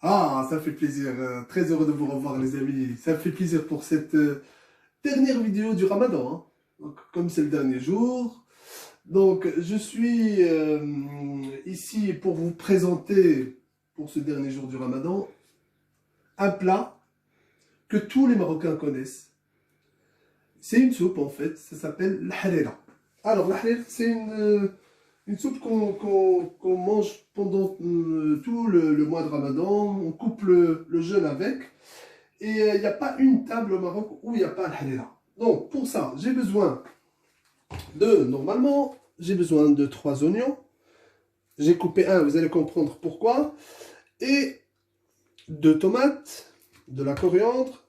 Ah, ça fait plaisir. Très heureux de vous revoir, les amis. Ça fait plaisir pour cette dernière vidéo du Ramadan, hein. Donc, comme c'est le dernier jour, donc je suis ici pour vous présenter, pour ce dernier jour du Ramadan, un plat que tous les Marocains connaissent. C'est une soupe, en fait. Ça s'appelle l'harira. Alors, l'harira, c'est une soupe qu'on mange pendant tout le mois de Ramadan. On coupe le jeûne avec. Et il n'y a pas une table au Maroc où il n'y a pas le harira. Donc, pour ça, normalement, j'ai besoin de 3 oignons. J'ai coupé un, vous allez comprendre pourquoi. Et 2 tomates, de la coriandre,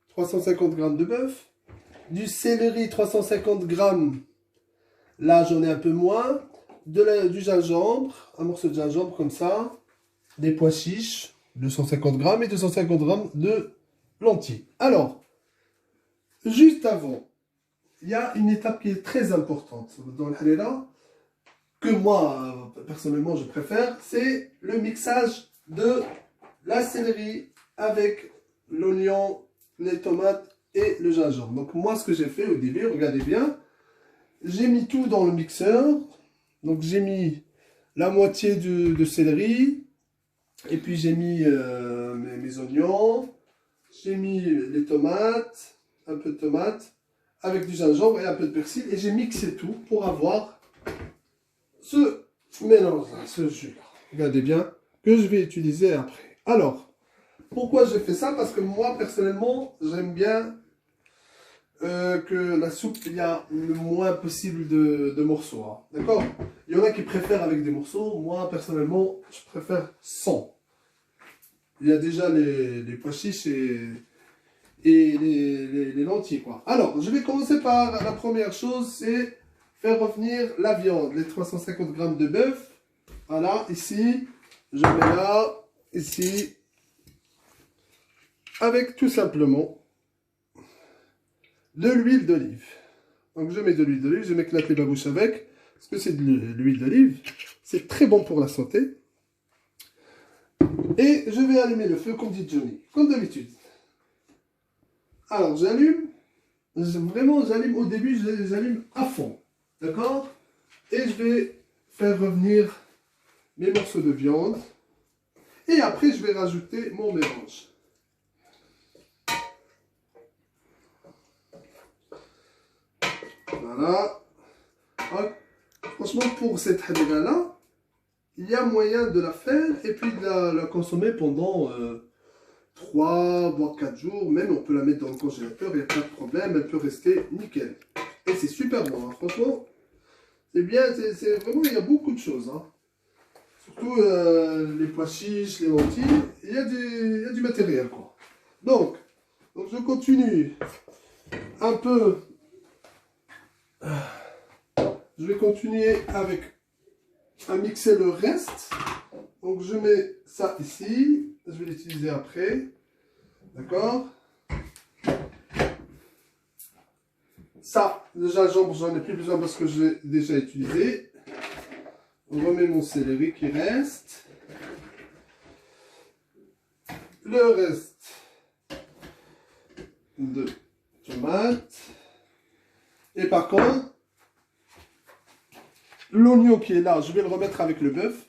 350 g de bœuf, du céleri 350 g, là j'en ai un peu moins, du gingembre, un morceau de gingembre comme ça, des pois chiches, 250 g et 250 g de lentilles. Alors, juste avant, il y a une étape qui est très importante dans le harira, que moi, personnellement, je préfère, c'est le mixage de la céleri avec l'oignon, les tomates et le gingembre. Donc moi, ce que j'ai fait au début, regardez bien, j'ai mis tout dans le mixeur. Donc j'ai mis la moitié de céleri, et puis j'ai mis mes oignons, j'ai mis les tomates, un peu de tomates, avec du gingembre et un peu de persil, et j'ai mixé tout pour avoir ce mélange, ce jus. Regardez bien, que je vais utiliser après. Alors, pourquoi j'ai fait ça? Parce que moi, personnellement, j'aime bien que la soupe, il y a le moins possible de morceaux. Hein. D'accord? Il y en a qui préfèrent avec des morceaux. Moi, personnellement, je préfère sans. Il y a déjà les pois chiches et les lentilles, quoi. Alors, je vais commencer par la première chose, c'est faire revenir la viande. Les 350 g de bœuf. Voilà, ici. Je mets là, ici. Avec tout simplement de l'huile d'olive. Donc je mets de l'huile d'olive, je m'éclate ma bouche avec, parce que c'est de l'huile d'olive. C'est très bon pour la santé. Et je vais allumer le feu, comme dit Johnny, comme d'habitude. Alors j'allume, vraiment j'allume au début, j'allume à fond. D'accord? Et je vais faire revenir mes morceaux de viande. Et après je vais rajouter mon mélange. Voilà. Franchement, pour cette harira-là, il y a moyen de la faire et puis de la consommer pendant 3 voire 4 jours. Même on peut la mettre dans le congélateur, il n'y a pas de problème, elle peut rester nickel. Et c'est super bon, hein. Franchement, c'est bien, c'est vraiment, il y a beaucoup de choses. Hein. Surtout les pois chiches, les lentilles, il y a du matériel, quoi. Donc je continue un peu. Je vais continuer à mixer le reste. Donc je mets ça ici. Je vais l'utiliser après. D'accord? Ça, le gingembre, j'en ai plus besoin parce que je l'ai déjà utilisé. On remet mon céleri qui reste. Le reste de tomates. Et par contre, l'oignon qui est là, je vais le remettre avec le bœuf.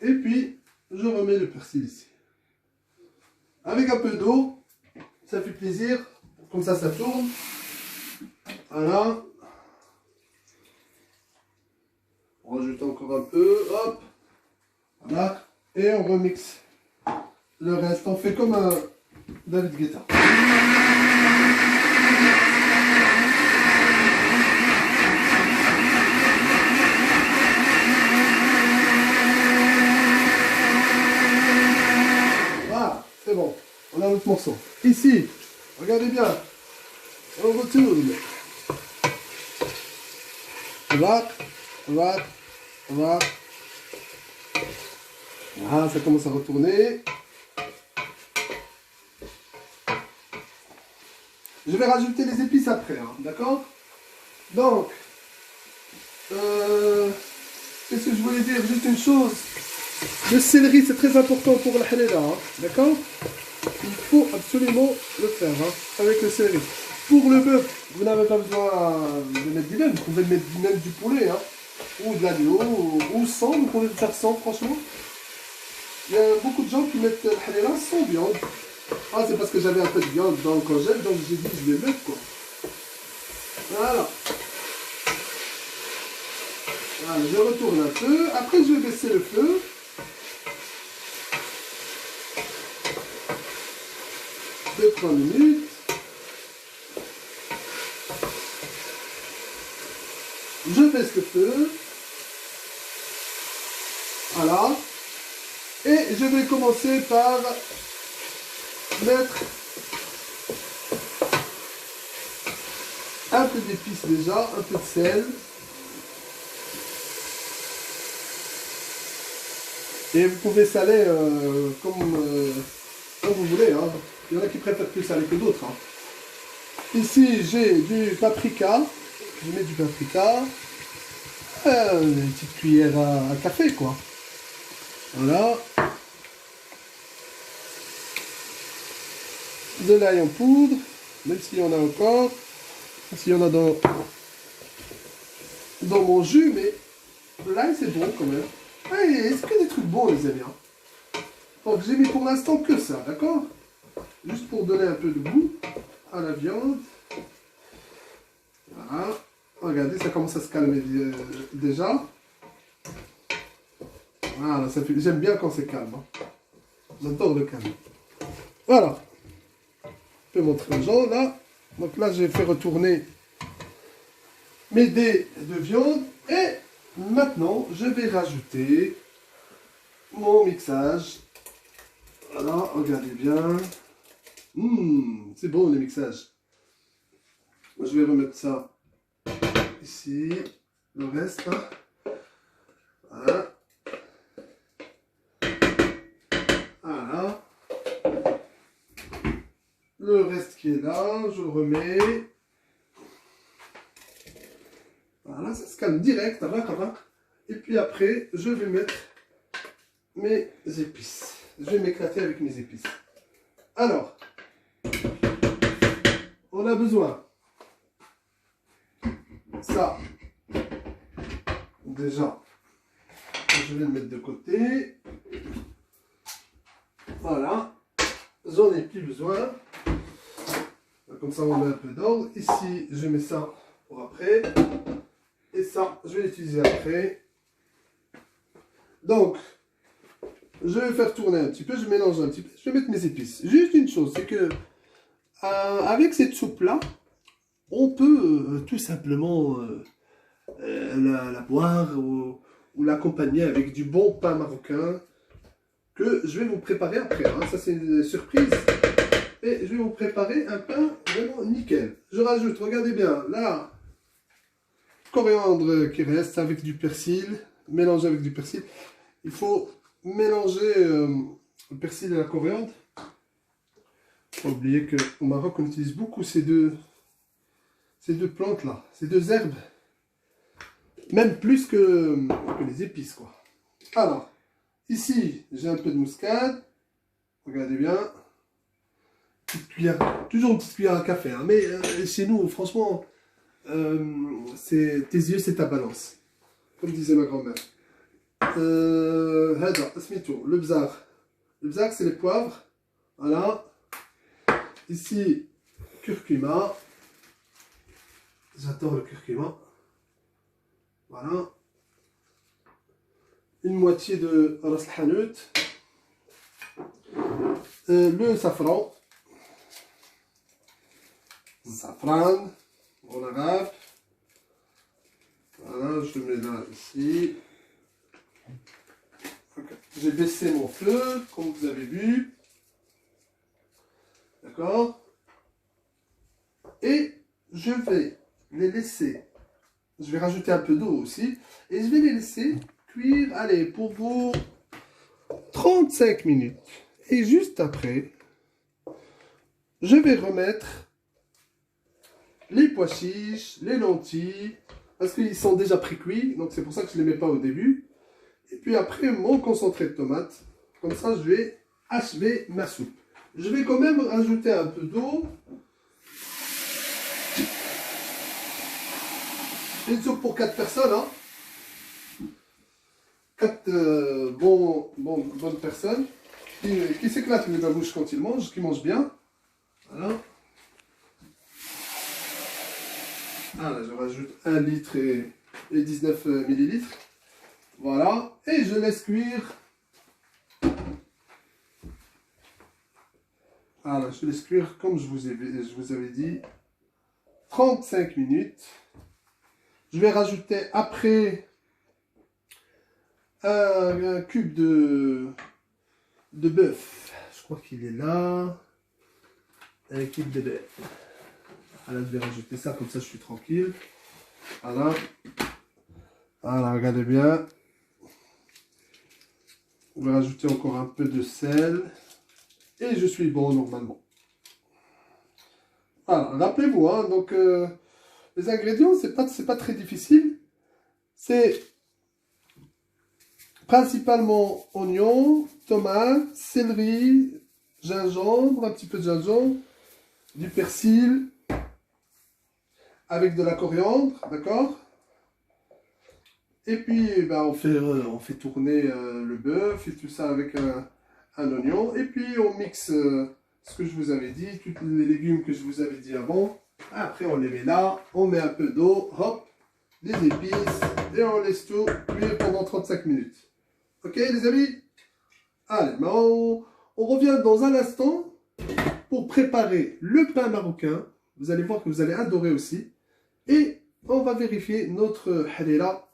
Et puis, je remets le persil ici. Avec un peu d'eau, ça fait plaisir. Comme ça tourne. Voilà. On rajoute encore un peu. Hop. Voilà. Et on remixe le reste. On fait comme un David Guetta. C'est bon, on a notre morceau. Ici, regardez bien, on retourne. Voilà. Ah, ça commence à retourner. Je vais rajouter les épices après, hein, d'accord? Donc, qu'est-ce que je voulais dire? Juste une chose. Le céleri, c'est très important pour la halela, hein, d'accord? Il faut absolument le faire, hein, avec le céleri. Pour le bœuf, vous n'avez pas besoin de mettre du lait, vous pouvez mettre même du poulet, hein, ou de l'agneau, ou sans, vous pouvez le faire sans, franchement. Il y a beaucoup de gens qui mettent la halela sans viande. Ah, c'est parce que j'avais un peu de viande dans le congèle, donc j'ai dit je vais mettre, quoi. Voilà. Voilà, je retourne un peu. Après, je vais baisser le feu. De 3 minutes. Je baisse le feu. Voilà. Et je vais commencer par mettre un peu d'épices déjà, un peu de sel. Et vous pouvez saler comme vous voulez. Hein. Il y en a qui préfèrent plus salé que d'autres. Hein. Ici, j'ai du paprika. Je mets du paprika. Une petite cuillère à café, quoi. Voilà. De l'ail en poudre. Même s'il y en a encore. S'il y en a dans mon jus, mais l'ail, c'est bon quand même. Allez, c'est que des trucs bons, les amis. Hein. Donc, j'ai mis pour l'instant que ça, d'accord? Juste pour donner un peu de goût à la viande. Voilà. Regardez, ça commence à se calmer déjà. Voilà, j'aime bien quand c'est calme. Hein. J'adore le calme. Voilà. Je peux montrer aux gens, là. Donc là, j'ai fait retourner mes dés de viande. Et maintenant, je vais rajouter mon mixage. Voilà, regardez bien. C'est bon le mixage. Je vais remettre ça ici. Le reste. Hein. Voilà. Voilà. Le reste qui est là, je le remets. Voilà, ça se calme direct, ça va. Et puis après, je vais mettre mes épices. Je vais m'éclater avec mes épices. Alors, on a besoin ça. Déjà, je vais le mettre de côté. Voilà. J'en ai plus besoin. Comme ça, on met un peu d'ordre. Ici, je mets ça pour après. Et ça, je vais l'utiliser après. Donc, je vais faire tourner un petit peu. Je mélange un petit peu. Je vais mettre mes épices. Juste une chose, c'est que avec cette soupe-là, on peut tout simplement la boire ou l'accompagner avec du bon pain marocain que je vais vous préparer après. Hein. Ça, c'est une surprise. Et je vais vous préparer un pain vraiment nickel. Je rajoute, regardez bien, là, coriandre qui reste avec du persil, mélangé avec du persil. Il faut mélanger le persil et la coriandre. Faut pas oublier qu'au Maroc, on utilise beaucoup ces deux plantes-là, ces deux herbes. Même plus que les épices, quoi. Alors, ici, j'ai un peu de muscade. Regardez bien. Petite cuillère, toujours une petite cuillère à café. Hein. Mais chez nous, franchement, tes yeux, c'est ta balance. Comme disait ma grand-mère. Le bzar. Le bzar, c'est les poivres. Voilà. Ici, curcuma. J'adore le curcuma. Voilà. Une moitié de ras el hanout. Le safran. Safran en arabe. Voilà, je mets là ici. Okay. J'ai baissé mon feu, comme vous avez vu. D'accord? Et je vais les laisser. Je vais rajouter un peu d'eau aussi. Et je vais les laisser cuire, allez, pour vous 35 minutes. Et juste après, je vais remettre les pois chiches, les lentilles, parce qu'ils sont déjà pré-cuits, donc c'est pour ça que je ne les mets pas au début. Et puis après, mon concentré de tomate. Comme ça, je vais achever ma soupe. Je vais quand même rajouter un peu d'eau. Une soupe pour 4 personnes. Hein. 4 bonnes personnes qui s'éclatent de la bouche quand ils mangent, qui mangent bien. Voilà. Là, je rajoute 1 litre et 19 millilitres. Voilà. Et je laisse cuire. Voilà, je laisse cuire comme je vous avais dit. 35 minutes. Je vais rajouter après un cube de bœuf. Je crois qu'il est là. Un cube de bœuf. Voilà, je vais rajouter ça, comme ça je suis tranquille. Voilà. Voilà, regardez bien. On va rajouter encore un peu de sel. Et je suis bon normalement. Voilà, rappelez-vous, hein, donc les ingrédients, c'est pas très difficile. C'est principalement oignons, tomates, céleri, gingembre, un petit peu de gingembre, du persil, avec de la coriandre, d'accord? Et puis, ben, on fait tourner le bœuf et tout ça avec un oignon. Et puis, on mixe ce que je vous avais dit, tous les légumes que je vous avais dit avant. Après, on les met là, on met un peu d'eau, hop, des épices, et on laisse tout cuire pendant 35 minutes. Ok, les amis? Allez, ben on revient dans un instant pour préparer le pain marocain. Vous allez voir que vous allez adorer aussi. Et on va vérifier notre halila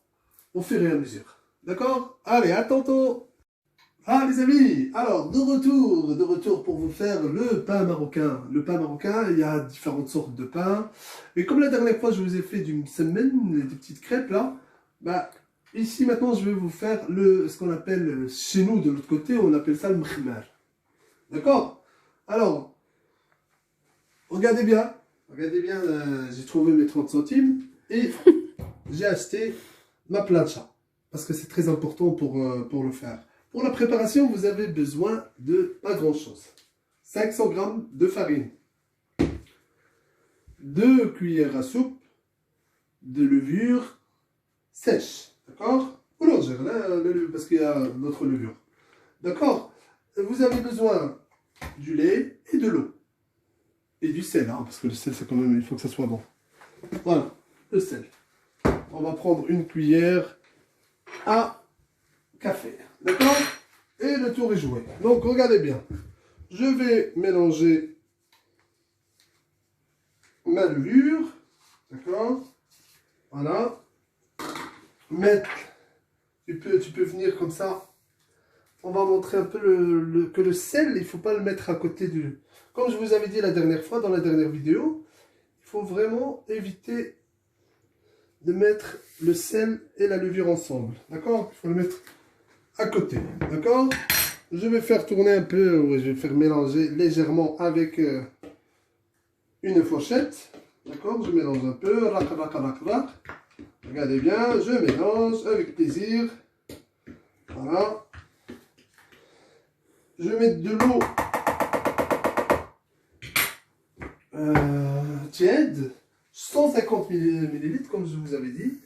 au fur et à mesure. D'accord? Allez, à tantôt! Ah les amis, alors de retour pour vous faire le pain marocain. Le pain marocain, il y a différentes sortes de pain. Et comme la dernière fois je vous ai fait du semaine, des petites crêpes là, bah ici maintenant je vais vous faire ce qu'on appelle chez nous de l'autre côté, on appelle ça le mkhmar. D'accord? Alors, regardez bien, j'ai trouvé mes 30 centimes et j'ai acheté ma plancha. Parce que c'est très important pour le faire. Pour la préparation, vous avez besoin de pas grand chose. 500 g de farine, 2 cuillères à soupe de levure sèche. D'accord? Ou longère, parce qu'il y a notre levure. D'accord? Vous avez besoin du lait et de l'eau. Et du sel, hein, parce que le sel, c'est quand même, il faut que ça soit bon. Voilà, le sel. On va prendre une cuillère à café. D'accord? Et le tour est joué. Donc, regardez bien. Je vais mélanger ma levure. D'accord? Voilà. Mettre. Tu peux venir comme ça. On va montrer un peu que le sel, il ne faut pas le mettre à côté du... Comme je vous avais dit la dernière fois, dans la dernière vidéo, il faut vraiment éviter de mettre le sel et la levure ensemble. D'accord? Il faut le mettre à côté. D'accord? Je vais faire tourner un peu, je vais faire mélanger légèrement avec une fourchette. D'accord? Je mélange un peu. Rac, rac, rac, rac. Regardez bien, je mélange avec plaisir. Voilà. Je vais mettre de l'eau tiède, 150 ml comme je vous avais dit.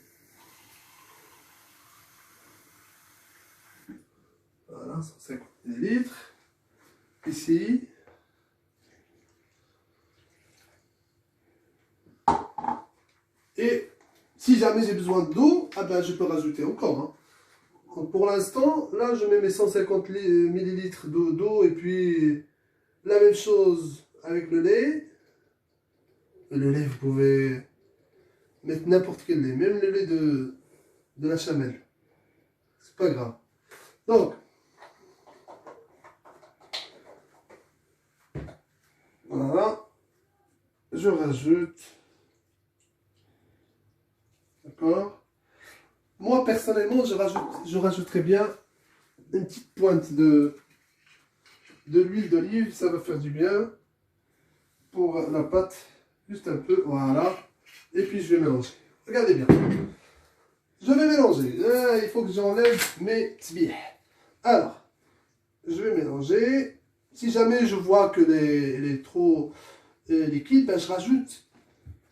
Voilà, 150 ml. Ici. Et si jamais j'ai besoin d'eau, ah ben je peux rajouter encore. Hein. Donc pour l'instant, là je mets mes 150 ml d'eau et puis la même chose avec le lait. Le lait, vous pouvez mettre n'importe quel lait, même le lait de la chamelle. C'est pas grave. Donc, voilà. Je rajoute. D'accord? Moi, personnellement, je rajouterais bien une petite pointe de l'huile d'olive. Ça va faire du bien pour la pâte. Juste un peu, voilà. Et puis, je vais mélanger. Regardez bien. Je vais mélanger. Il faut que j'enlève mes tbih. Alors, je vais mélanger. Si jamais je vois que elle est trop liquide, ben je rajoute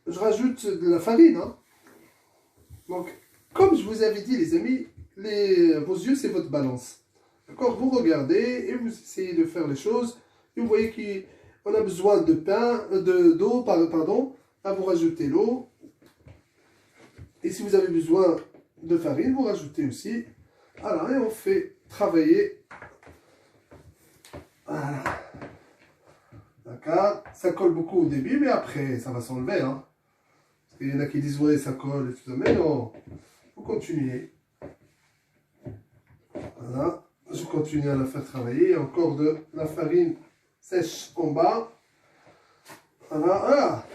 de la farine. Hein. Donc, comme je vous avais dit, les amis, vos yeux, c'est votre balance. D'accord? Vous regardez et vous essayez de faire les choses. Et vous voyez qu'on a besoin de d'eau, pardon. Là, vous rajoutez l'eau. Et si vous avez besoin de farine, vous rajoutez aussi. Alors, et on fait travailler. Voilà. D'accord? Ça colle beaucoup au début, mais après, ça va s'enlever. Hein. Il y en a qui disent, ouais, ça colle et tout ça. Mais non, vous continuez. Voilà. Je continue à la faire travailler. Encore de la farine sèche en bas. Voilà.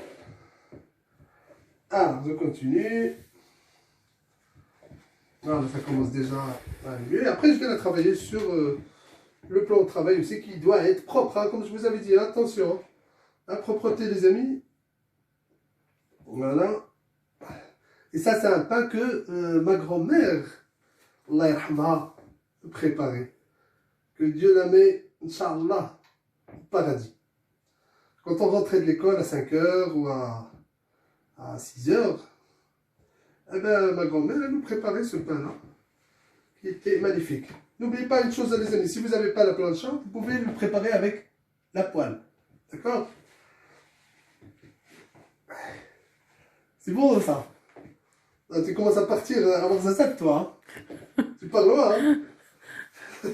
Ah. Alors, je continue. Voilà, ça commence déjà à arriver. Après, je vais la travailler sur le plan de travail aussi qui doit être propre. Hein, comme je vous avais dit, attention. Hein. La propreté, les amis. Voilà. Et ça, c'est un pain que ma grand-mère, Allah yarhamha, préparait. Que Dieu la met, Inch'Allah, au paradis. Quand on rentrait de l'école à 5 heures ou à 6 heures, eh ben, ma grand-mère, elle nous préparait ce pain-là, qui était magnifique. N'oubliez pas une chose, les amis, si vous n'avez pas la plancha, vous pouvez le préparer avec la poêle. D'accord? C'est bon ça. Tu commences à partir avant ça sac, toi. Hein. Tu pars loin, hein.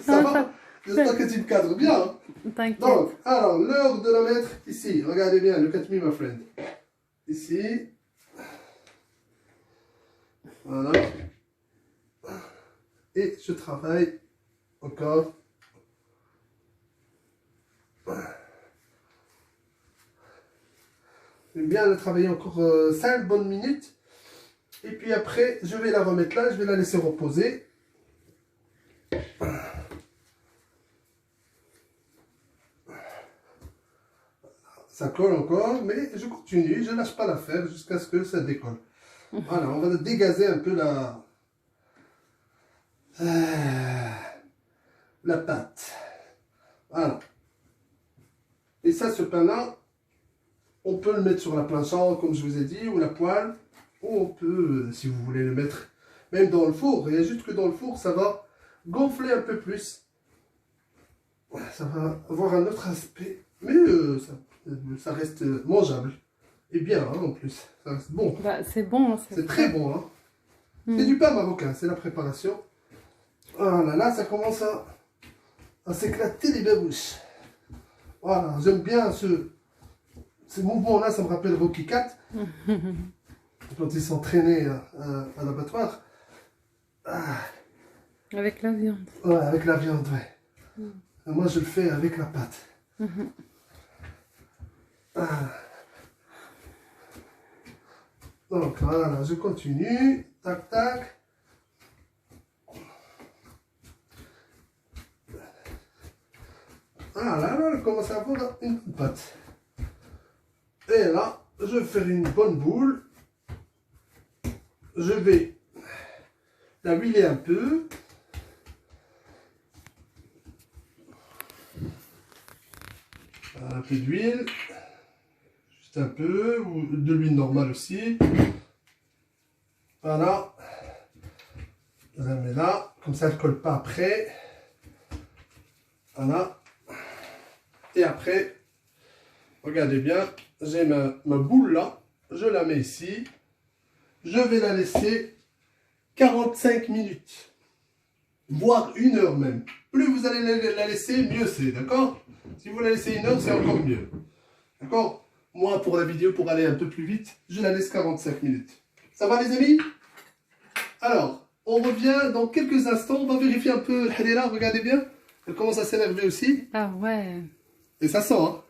Ça va? J'espère que tu me cadres bien. Hein. T'inquiète. Donc, alors, l'heure de la mettre ici. Regardez bien, look at me, my friend. Ici. Voilà. Et je travaille encore. J'aime bien la travailler encore 5 bonnes minutes. Et puis après, je vais la remettre là, je vais la laisser reposer. Ça colle encore, mais je continue, je ne lâche pas l'affaire jusqu'à ce que ça décolle. Voilà, on va dégazer un peu la pâte. Voilà. Et ça, ce pain-là, on peut le mettre sur la plancha, comme je vous ai dit, ou la poêle. Ou on peut, si vous voulez le mettre même dans le four. Il y a juste que dans le four, ça va gonfler un peu plus. Ça va avoir un autre aspect. Mais ça reste mangeable. Et bien, hein, en plus. Ça reste bon. Bah, c'est bon. C'est très bon. Hein. C'est du pain marocain, c'est la préparation. Voilà, là, ça commence à s'éclater les babouches. Voilà, j'aime bien ces mouvements-là, ça me rappelle Rocky 4. Quand ils s'entraînaient à l'abattoir. Ah. Avec la viande. Ouais, avec la viande, ouais. Moi, je le fais avec la pâte. Ah. Donc, voilà, je continue. Tac, tac. Ah là, elle commence à avoir une bonne pâte. Et là, je vais faire une bonne boule. Je vais la huiler un peu. Un peu d'huile. Juste un peu. Ou de l'huile normale aussi. Voilà. Je la mets là. Comme ça, elle ne colle pas après. Voilà. Et après, regardez bien, j'ai ma boule là. Je la mets ici. Je vais la laisser 45 minutes. Voire 1 heure même. Plus vous allez la laisser, mieux c'est, d'accord? Si vous la laissez 1 heure, c'est encore mieux. D'accord? Moi, pour la vidéo, pour aller un peu plus vite, je la laisse 45 minutes. Ça va les amis? Alors, on revient dans quelques instants. On va vérifier un peu le halila, regardez bien. Elle commence à s'énerver aussi. Ah ouais. Et ça sent, hein?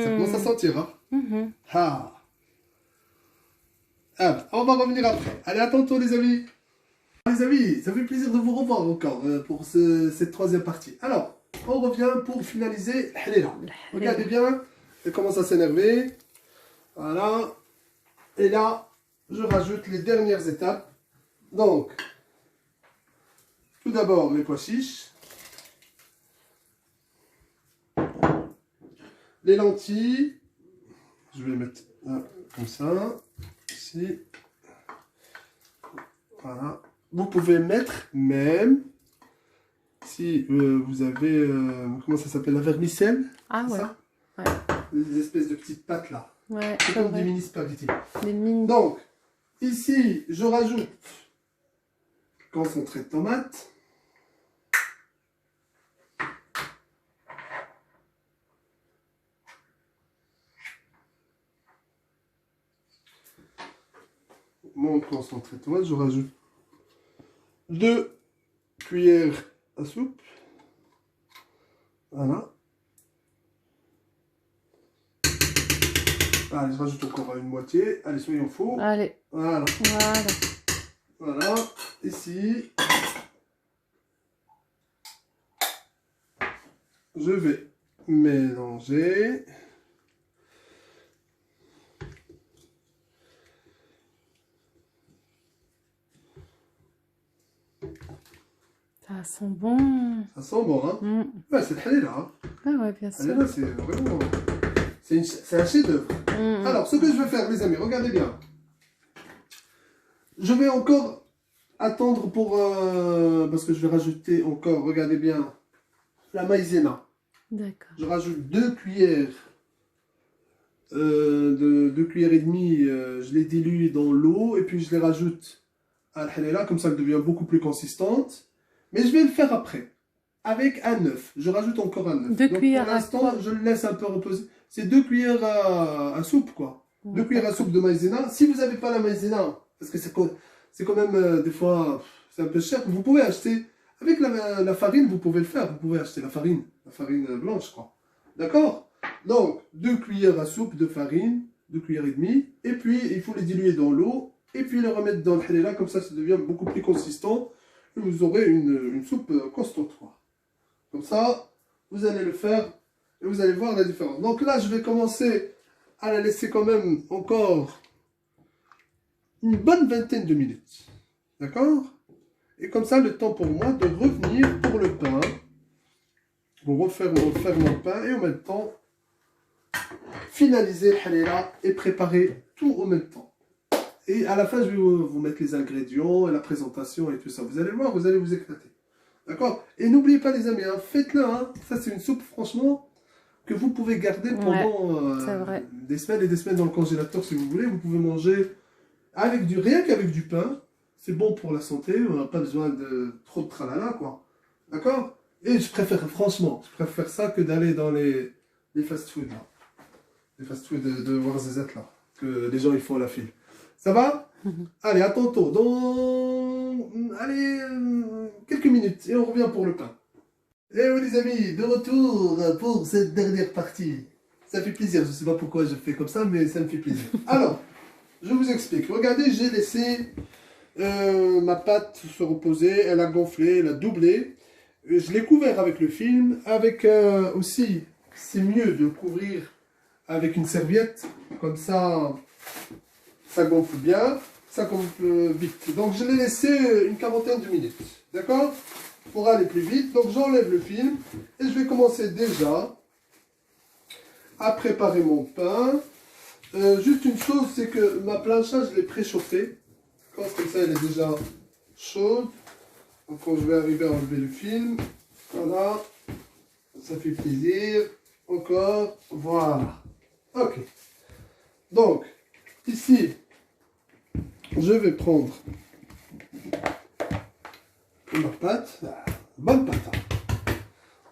Ça commence à sentir, hein? Ah. Ah, on va revenir après. Allez, à tantôt les amis. Les amis, ça fait plaisir de vous revoir encore pour cette troisième partie. Alors, on revient pour finaliser le halila. Regardez bien, elle commence à s'énerver. Voilà. Et là, je rajoute les dernières étapes. Donc, tout d'abord, les pois chiches. Les lentilles. Je vais les mettre là, comme ça. Ici. Voilà. Vous pouvez mettre même, si vous avez, comment ça s'appelle, la vermicelle. Ah ouais. Ça Ouais. des espèces de petites pâtes là. Ouais, C'est c'est comme des vrai. mini spaghettis. Des mini. Donc, ici, je rajoute concentré de tomate. Mon concentré de tomate, je rajoute 2 cuillères à soupe. Voilà. Allez, je rajoute encore une moitié. Allez, soyons fous. Allez, Voilà. voilà. Voilà. Ici, je vais mélanger. Ça sent bon. Ça sent bon, hein? Mm. Ouais, c'est le halal, hein? Ah ouais, bien sûr. Halal, c'est vraiment... C'est un chef-d'œuvre. Mm. Alors, ce que je vais faire, les amis, regardez bien. Je vais encore attendre pour... parce que je vais rajouter encore, regardez bien, la maïzena. D'accord. Je rajoute 2 cuillères, 2 cuillères et demie, je les dilue dans l'eau et puis je les rajoute à l'halala, comme ça elle devient beaucoup plus consistante. Mais je vais le faire après, avec un œuf. Je rajoute encore un œuf. 2 Donc cuillères pour à l'instant, quoi? je le laisse un peu reposer. C'est 2 cuillères à soupe, quoi. 2 cuillères à soupe de maïzena. Si vous n'avez pas la maïzena, parce que c'est quand même des fois, c'est un peu cher, vous pouvez acheter, avec la farine, vous pouvez le faire. Vous pouvez acheter la farine blanche, quoi. D'accord? Donc, 2 cuillères à soupe de farine, 2 cuillères et demie. Et puis, il faut les diluer dans l'eau. Et puis, les remettre dans le halala, comme ça devient beaucoup plus consistant. Et vous aurez une soupe constante, quoi. Comme ça, vous allez le faire et vous allez voir la différence. Donc là, je vais commencer à la laisser quand même encore une bonne vingtaine de minutes. D'accord? Et comme ça, le temps pour moi de revenir pour le pain. Pour refaire mon pain et en même temps, finaliser le halala et préparer tout en même temps. Et à la fin, je vais vous mettre les ingrédients et la présentation et tout ça. Vous allez voir, vous allez vous éclater. D'accord? Et n'oubliez pas les amis, hein, faites-le. Hein. Ça, c'est une soupe, franchement, que vous pouvez garder pendant des semaines et des semaines dans le congélateur si vous voulez. Vous pouvez manger avec rien qu'avec du pain. C'est bon pour la santé. On n'a pas besoin de trop de tralala, quoi. D'accord? Et je préfère, franchement, je préfère ça que d'aller dans les fast-food, là. Les fast-food de Warzazat, là. Que les gens, ils font à la file. Ça va? Allez, à tantôt. Allez, quelques minutes. Et on revient pour le pain. Et oui, les amis, de retour pour cette dernière partie. Ça fait plaisir. Je ne sais pas pourquoi je fais comme ça, mais ça me fait plaisir. Alors, je vous explique. Regardez, j'ai laissé ma pâte se reposer. Elle a gonflé, elle a doublé. Je l'ai couvert avec le film. Avec aussi, c'est mieux de couvrir avec une serviette. Comme ça... Ça gonfle bien, ça gonfle vite. Donc je l'ai laissé une quarantaine de minutes. D'accord? Pour aller plus vite. Donc j'enlève le film et je vais commencer déjà à préparer mon pain. Juste une chose, c'est que ma plancha, je l'ai préchauffée. Comme ça, elle est déjà chaude. Donc quand je vais arriver à enlever le film, voilà. Ça fait plaisir. Encore. Voilà. Ok. Donc, ici, je vais prendre ma pâte, bonne pâte, hein.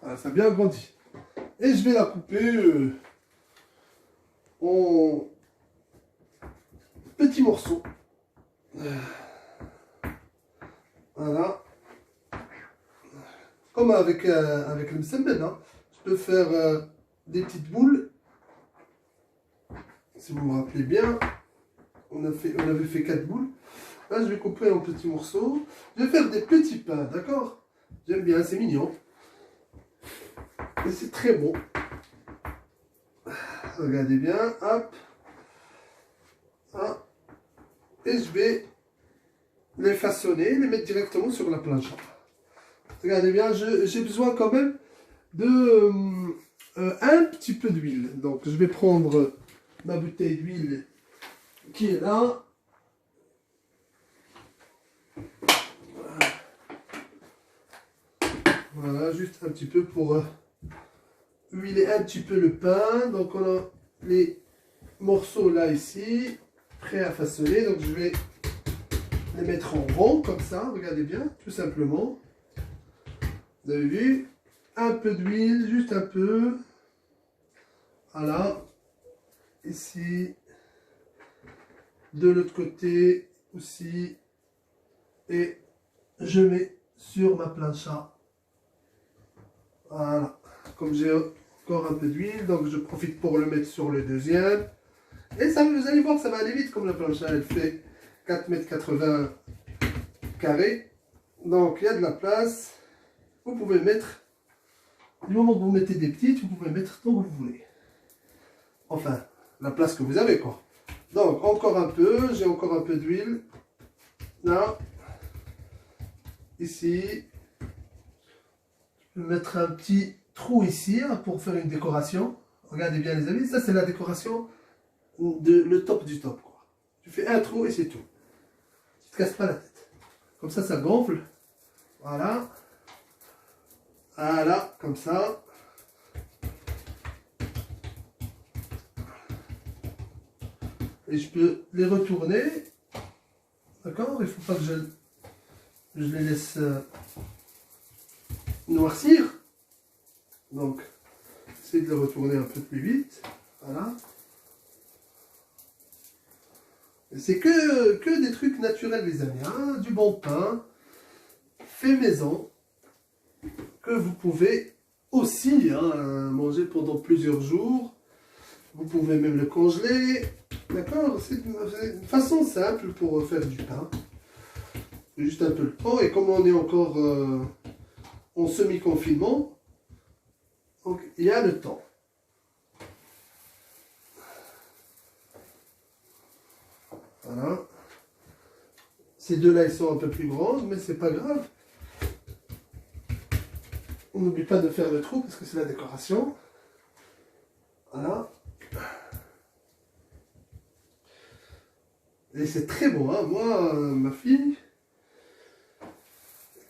Voilà, ça a bien grandi. Et je vais la couper en petits morceaux. Voilà. Comme avec le msembel, hein. Je peux faire des petites boules. Si vous me rappelez bien. On avait fait 4 boules. Là, je vais couper en petits morceaux. Je vais faire des petits pains, d'accord? J'aime bien, c'est mignon. Et c'est très bon. Regardez bien, hop. Ah. Et je vais les façonner, les mettre directement sur la plancha. Regardez bien, j'ai besoin quand même de un petit peu d'huile. Donc je vais prendre ma bouteille d'huile qui est là. Voilà, juste un petit peu pour huiler un petit peu le pain. Donc on a les morceaux là ici, prêts à façonner. Donc je vais les mettre en rond comme ça, regardez bien, tout simplement. Vous avez vu? Un peu d'huile, juste un peu. Voilà. Ici. De l'autre côté aussi. Et je mets sur ma plancha. Voilà. Comme j'ai encore un peu d'huile, donc je profite pour le mettre sur le deuxième. Et ça, vous allez voir, ça va aller vite comme la plancha, elle fait 4,80 m carrés. Donc il y a de la place. Vous pouvez mettre, du moment que vous mettez des petites, vous pouvez mettre tant que vous voulez. Enfin, la place que vous avez quoi. Donc encore un peu, j'ai encore un peu d'huile. Là. Ici. Je vais mettre un petit trou ici hein, pour faire une décoration. Regardez bien les amis, ça c'est la décoration de le top du top quoi. Tu fais un trou et c'est tout. Tu ne te casses pas la tête. Comme ça gonfle. Voilà. Voilà, comme ça. Et je peux les retourner. D'accord? Il ne faut pas que je les laisse noircir. Donc, essayez de les retourner un peu plus vite. Voilà. C'est que des trucs naturels, les amis. Hein? Du bon pain, fait maison, que vous pouvez aussi hein, manger pendant plusieurs jours. Vous pouvez même le congeler. D'accord? C'est une façon simple pour faire du pain. Juste un peu le temps. Et comme on est encore en semi-confinement, donc il y a le temps. Voilà. Ces deux-là, ils sont un peu plus grandes, mais c'est pas grave. On n'oublie pas de faire le trou parce que c'est la décoration. Voilà. Et c'est très beau, hein. Moi, ma fille,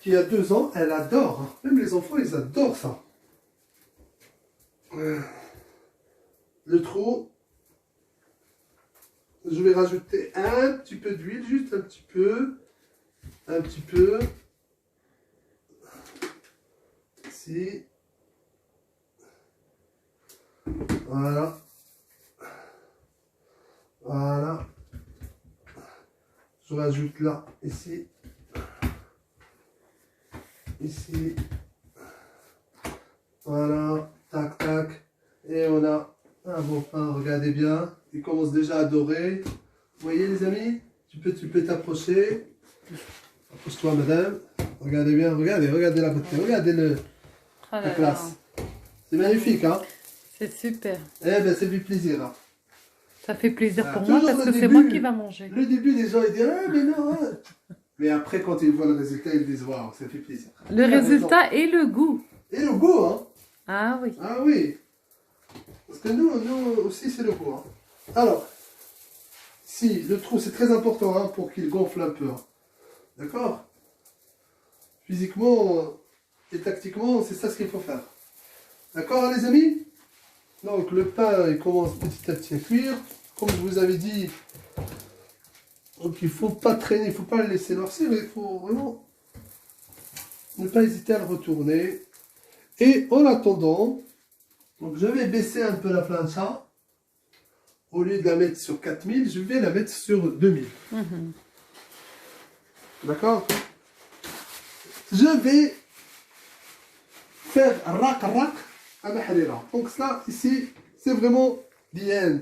qui a 2 ans, elle adore. Hein. Même les enfants, ils adorent ça. Le trou. Je vais rajouter un petit peu d'huile, juste un petit peu. Un petit peu. Ici. Voilà. Voilà. Je rajoute là, ici. Ici. Voilà. Tac, tac. Et on a un beau pain, regardez bien. Il commence déjà à dorer. Vous voyez les amis? Tu peux t'approcher. Approche-toi madame. Regardez bien, regardez la beauté. Regardez la classe. C'est magnifique, hein? C'est super. Eh ben, c'est du plaisir. Hein. Ça fait plaisir pour Toujours moi parce que le c'est moi début, qui va manger. Le début, les gens ils disent ah, mais non. Hein. Mais après, quand ils voient le résultat, ils disent waouh, ça fait plaisir. Le résultat et le goût. Et le goût, hein? Ah oui. Ah oui. Parce que nous aussi, c'est le goût. Hein. Alors, si le trou, c'est très important hein, pour qu'il gonfle un peu. Hein. D'accord? Physiquement et tactiquement, c'est ça ce qu'il faut faire. D'accord, les amis? Donc, le pain, il commence petit à petit à cuire. Comme je vous avais dit, donc il ne faut pas traîner, il ne faut pas le laisser noircir, mais il faut vraiment ne pas hésiter à le retourner. Et en attendant, donc je vais baisser un peu la plancha. Au lieu de la mettre sur 4000, je vais la mettre sur 2000. D'accord? Je vais faire rak à ma harira. Donc ça, ici, c'est vraiment the end.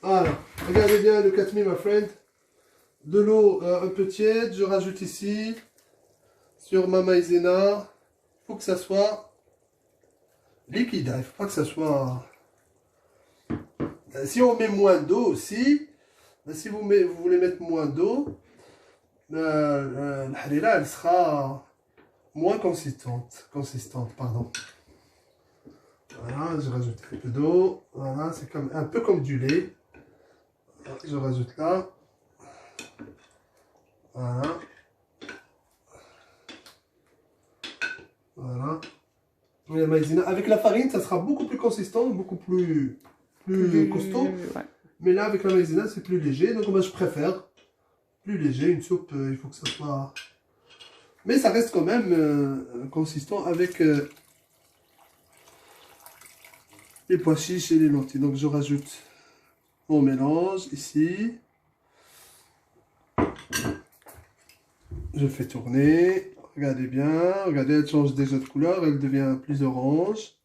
Voilà. Regardez bien le 4000, my friend. De l'eau un peu tiède, je rajoute ici, sur ma maïzena. Il faut que ça soit liquide, il ne faut pas que ça soit... Si on met moins d'eau aussi, si vous voulez mettre moins d'eau, la harira, elle sera moins consistante, pardon. Voilà, je rajoute un peu d'eau. Voilà, c'est comme, un peu comme du lait. Je rajoute là. Voilà. Voilà. Et la maïzena. Avec la farine, ça sera beaucoup plus consistant, beaucoup plus costaud. Ouais. Mais là, avec la maïzena, c'est plus léger. Donc, moi, je préfère plus léger. Une soupe, il faut que ça soit... Mais ça reste quand même consistant avec les pois chiches et les lentilles. Donc, je rajoute mon mélange ici. Je fais tourner. Regardez bien. Regardez, elle change déjà de couleur. Elle devient plus orange.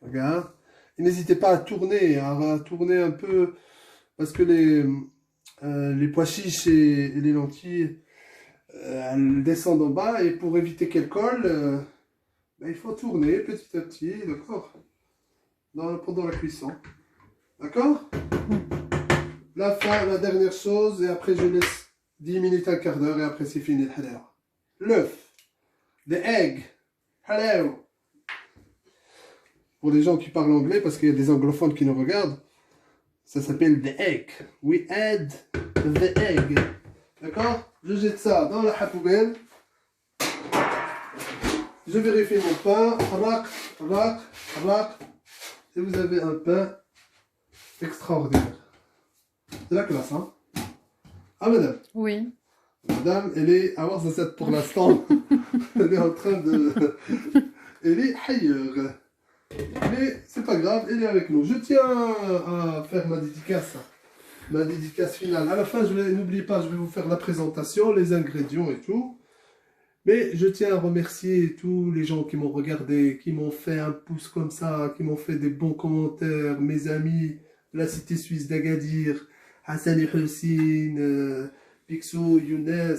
Regarde. Et n'hésitez pas à tourner un peu. Parce que les pois chiches et les lentilles, elles descendent en bas. Et pour éviter qu'elles collent, ben, il faut tourner petit à petit. D'accord, pendant la cuisson. D'accord. La fin, la dernière chose. Et après, je laisse 10 minutes, un quart d'heure. Et après, c'est fini le halal. L'œuf. The egg. Hello. Pour les gens qui parlent anglais, parce qu'il y a des anglophones qui nous regardent, ça s'appelle the egg. We add the egg. D'accord? Je jette ça dans la poubelle. Je vérifie mon pain. Rac, rac, rac. Et vous avez un pain extraordinaire. C'est la classe, hein? Ah, madame? Oui. Madame, elle est à Ouarzazate pour l'instant. Elle est en train de... Elle est ailleurs. Mais c'est pas grave, elle est avec nous. Je tiens à faire ma dédicace finale. À la fin, n'oubliez pas, je vais vous faire la présentation, les ingrédients et tout. Mais je tiens à remercier tous les gens qui m'ont regardé, qui m'ont fait un pouce comme ça, qui m'ont fait des bons commentaires, mes amis de la cité suisse d'Agadir, Hassan et Hussein, Picsou, Younes,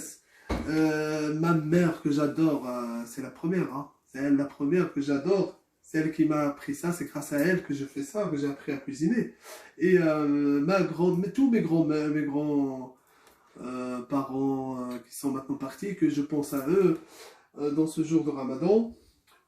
ma mère que j'adore, c'est la première, hein. C'est elle la première que j'adore. C'est elle qui m'a appris ça, c'est grâce à elle que je fais ça, que j'ai appris à cuisiner. Et tous mes grands parents qui sont maintenant partis, que je pense à eux dans ce jour de Ramadan.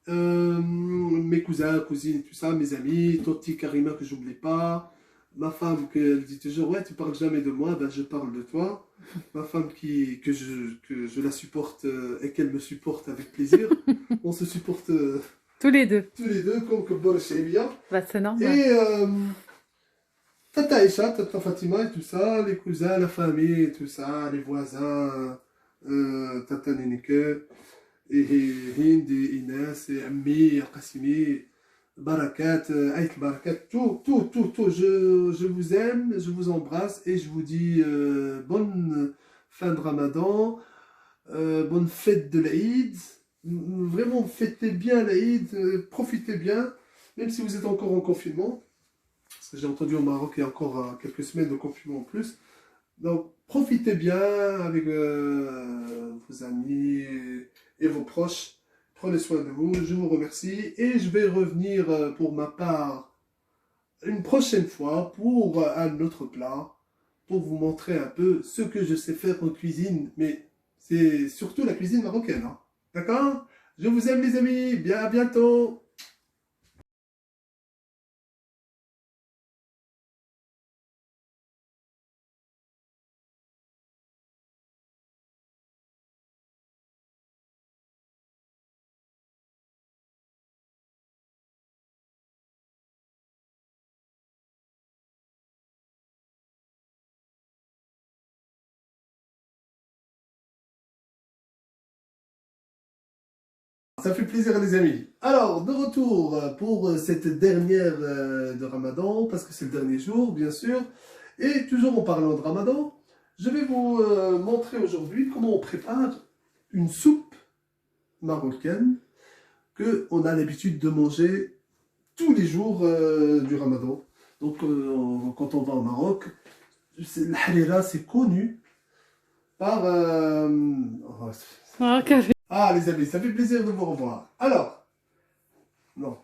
Mes cousins, cousines, tout ça, mes amis, Toti, Karima que j'oublie pas. Ma femme, elle dit toujours, ouais, tu parles jamais de moi, ben je parle de toi. Ma femme que je la supporte et qu'elle me supporte avec plaisir. On se supporte Tous les deux. comme Kobor et bien. Bah, c'est normal. Et Tata Aïcha, Tata Fatima et tout ça, les cousins, la famille et tout ça, les voisins, Tata Neneke, et Hind, et Inès, et Ammi, et Qassimi, Barakat, Aït Barakat, tout. Je vous aime, je vous embrasse et je vous dis bonne fin de Ramadan, bonne fête de l'Aïd. Vraiment, fêtez bien l'Aïd, profitez bien, même si vous êtes encore en confinement. Parce que j'ai entendu au Maroc, il y a encore quelques semaines de confinement en plus. Donc, profitez bien avec vos amis et vos proches. Prenez soin de vous. Je vous remercie. Et je vais revenir pour ma part une prochaine fois pour un autre plat. Pour vous montrer un peu ce que je sais faire en cuisine. Mais c'est surtout la cuisine marocaine, hein. D'accord? Je vous aime les amis. Bien, à bientôt. Ça fait plaisir les amis. Alors, de retour pour cette dernière de Ramadan, parce que c'est le dernier jour, bien sûr. Et toujours en parlant de Ramadan, je vais vous montrer aujourd'hui comment on prépare une soupe marocaine que on a l'habitude de manger tous les jours du Ramadan. Donc, quand on va au Maroc, le harira, c'est connu par... Ah, café. Ah, les amis, ça fait plaisir de vous revoir. Alors, non.